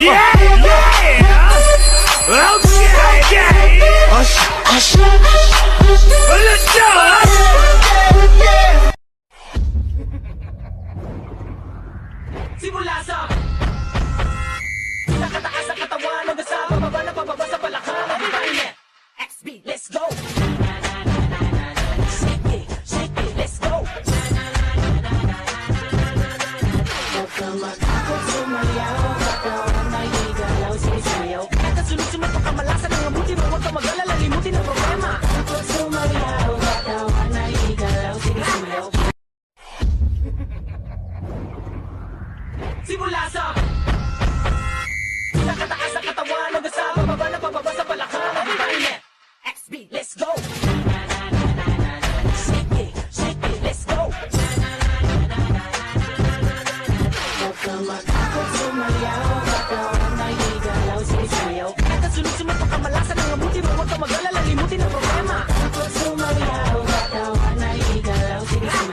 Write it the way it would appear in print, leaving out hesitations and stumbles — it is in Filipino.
Yeah, yeah. Okay. Let's go. Simula sa nakataas ang katawan hanggang sa pababa na pababa sa balakang. Everybody, XB, let's go. Shake it, let's go. Huwag kang matakot, sumayaw. Baka nagigalaw, sinisayaw. At sunod-sunod ang kamalasan ng abuti mo. Huwag kang mag-alala, limutin ang problema. Takot, sumayaw. Baka nagigalaw, sinisayaw. Simula sa nakataas ang katawan hanggang sa pababa na pababa sa balakang. Everybody, XB, let's go. Shake it, let's go. Huwag kang matakot, sumayaw. Baka nagigalaw, sinisayaw. At sunod-sunod ang kamalasan ng abuti mo. Huwag kang mag-alala, limutin ang problema. Takot, sumayaw.